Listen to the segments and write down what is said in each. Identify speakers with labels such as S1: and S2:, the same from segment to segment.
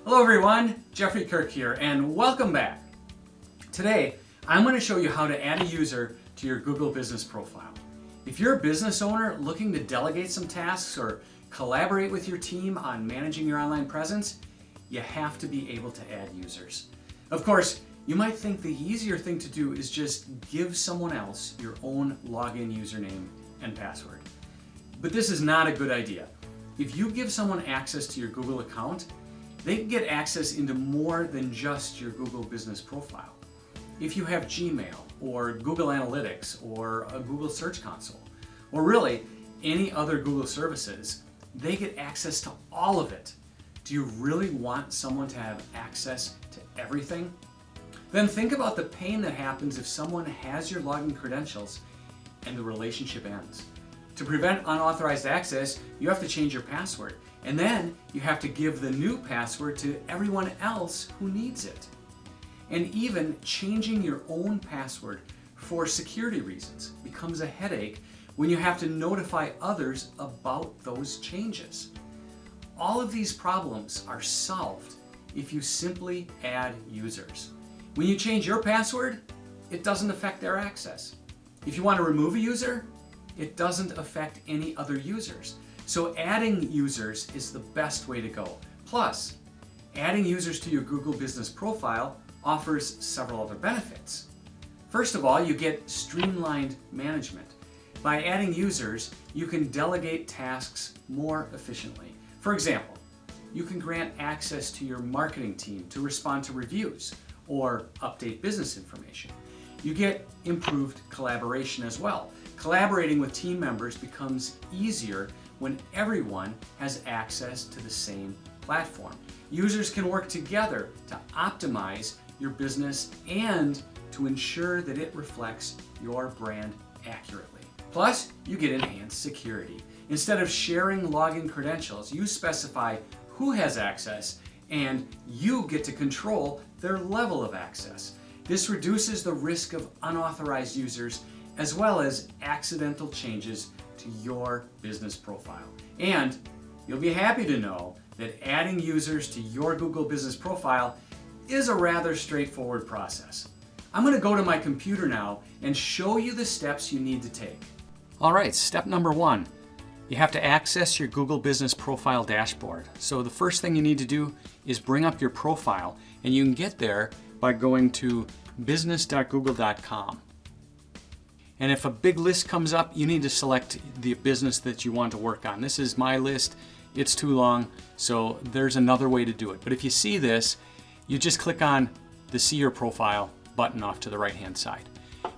S1: Hello everyone, Jeffrey Kirk here, and welcome back. Today, I'm going to show you how to add a user to your Google Business profile. If you're a business owner looking to delegate some tasks or collaborate with your team on managing your online presence, you have to be able to add users. Of course, you might think the easier thing to do is just give someone else your own login username and password. But this is not a good idea. If you give someone access to your Google account, they can get access into more than just your Google Business profile. If you have Gmail or Google Analytics or a Google Search Console, or really any other Google services, they get access to all of it. Do you really want someone to have access to everything? Then think about the pain that happens if someone has your login credentials and the relationship ends. To prevent unauthorized access, you have to change your password, and then you have to give the new password to everyone else who needs it. And even changing your own password for security reasons becomes a headache when you have to notify others about those changes. All of these problems are solved if you simply add users. When you change your password, it doesn't affect their access. If you want to remove a user, it doesn't affect any other users. So adding users is the best way to go. Plus, adding users to your Google Business profile offers several other benefits. First of all, you get streamlined management. By adding users, you can delegate tasks more efficiently. For example, you can grant access to your marketing team to respond to reviews or update business information. You get improved collaboration as well. Collaborating with team members becomes easier when everyone has access to the same platform. Users can work together to optimize your business and to ensure that it reflects your brand accurately. Plus, you get enhanced security. Instead of sharing login credentials, you specify who has access and you get to control their level of access. This reduces the risk of unauthorized users as well as accidental changes to your business profile. And you'll be happy to know that adding users to your Google Business profile is a rather straightforward process. I'm going to go to my computer now and show you the steps you need to take. All right, step number one. You have to access your Google Business profile dashboard. So the first thing you need to do is bring up your profile, and you can get there by going to business.google.com. And if a big list comes up, you need to select the business that you want to work on. This is my list. It's too long, so there's another way to do it. But if you see this, you just click on the See Your Profile button off to the right-hand side.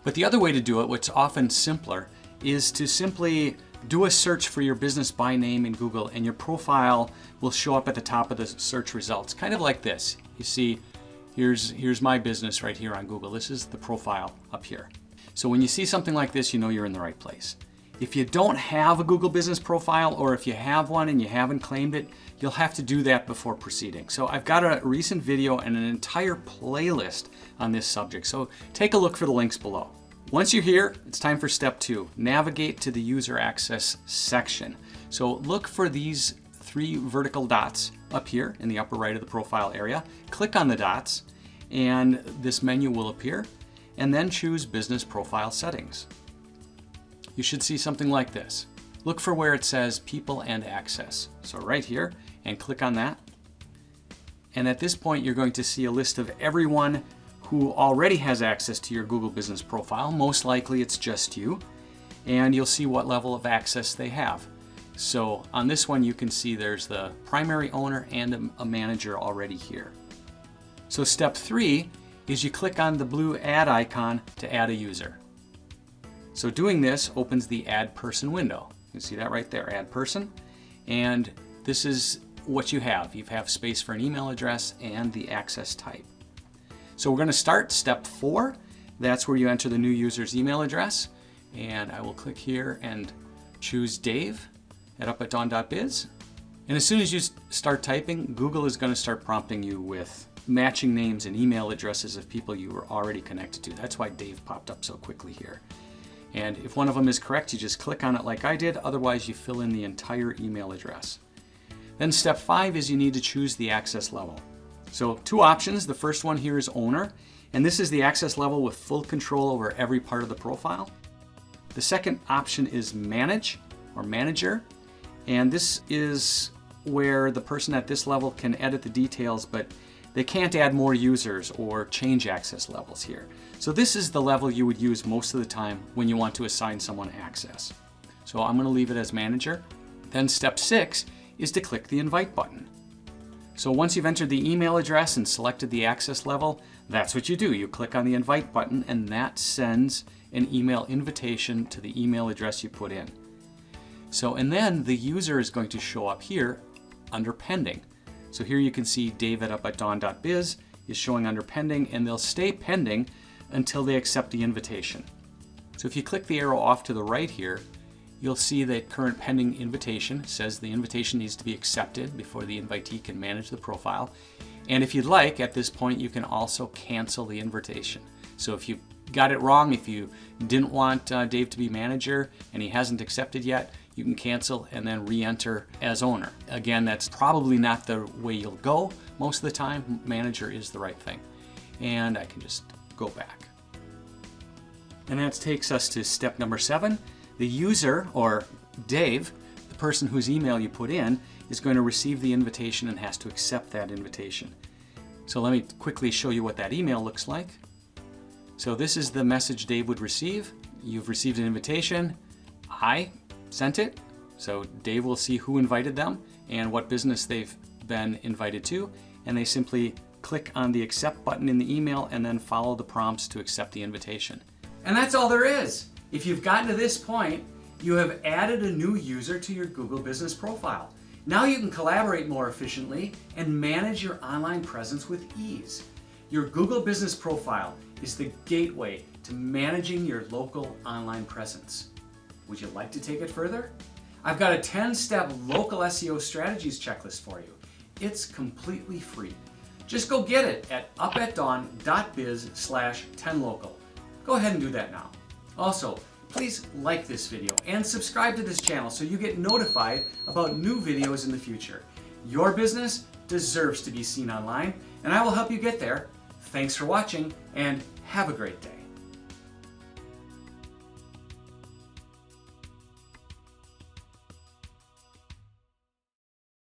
S1: But the other way to do it, what's often simpler, is to simply do a search for your business by name in Google, and your profile will show up at the top of the search results, kind of like this. You see, here's my business right here on Google. This is the profile up here. So when you see something like this, you know you're in the right place. If you don't have a Google Business profile, or if you have one and you haven't claimed it, you'll have to do that before proceeding. So I've got a recent video and an entire playlist on this subject, so take a look for the links below. Once you're here, it's time for step two. Navigate to the user access section. So look for these three vertical dots up here in the upper right of the profile area. Click on the dots and this menu will appear, and then choose Business Profile Settings. You should see something like this. Look for where it says People and Access. So right here, and click on that. And at this point, you're going to see a list of everyone who already has access to your Google Business profile. Most likely it's just you. And you'll see what level of access they have. So on this one, you can see there's the primary owner and a manager already here. So step three is you click on the blue add icon to add a user. So doing this opens the add person window. You can see that right there, add person. And this is what you have. You have space for an email address and the access type. So we're going to start step 4. That's where you enter the new user's email address. And I will click here and choose Dave at up@dawn.biz. And as soon as you start typing, Google is going to start prompting you with matching names and email addresses of people you were already connected to. That's why Dave popped up so quickly here. And if one of them is correct, you just click on it like I did. Otherwise, you fill in the entire email address. Then step 5 is you need to choose the access level. So two options. The first one here is owner, and this is the access level with full control over every part of the profile. The second option is manage or manager, and this is where the person at this level can edit the details, but they can't add more users or change access levels here. So this is the level you would use most of the time when you want to assign someone access. So I'm going to leave it as manager. Then step 6 is to click the invite button. So once you've entered the email address and selected the access level, that's what you do. You click on the invite button and that sends an email invitation to the email address you put in. So, and then the user is going to show up here under pending. So here you can see david@dawn.biz is showing under pending, and they'll stay pending until they accept the invitation. So if you click the arrow off to the right here, you'll see that current pending invitation says the invitation needs to be accepted before the invitee can manage the profile. And if you'd like, at this point, you can also cancel the invitation. So if you got it wrong, if you didn't want Dave to be manager and he hasn't accepted yet, you can cancel and then re-enter as owner. Again, that's probably not the way you'll go most of the time. Manager is the right thing. And I can just go back. And that takes us to step number 7. The user, or Dave, the person whose email you put in, is going to receive the invitation and has to accept that invitation. So let me quickly show you what that email looks like. So this is the message Dave would receive. You've received an invitation. I sent it. So Dave will see who invited them and what business they've been invited to. And they simply click on the accept button in the email and then follow the prompts to accept the invitation. And that's all there is. If you've gotten to this point, you have added a new user to your Google Business profile. Now you can collaborate more efficiently and manage your online presence with ease. Your Google Business profile is the gateway to managing your local online presence. Would you like to take it further? I've got a 10-step local SEO strategies checklist for you. It's completely free. Just go get it at up@dawn.biz/10local. Go ahead and do that now. Also, please like this video and subscribe to this channel so you get notified about new videos in the future. Your business deserves to be seen online, and I will help you get there. Thanks for watching, and have a great day.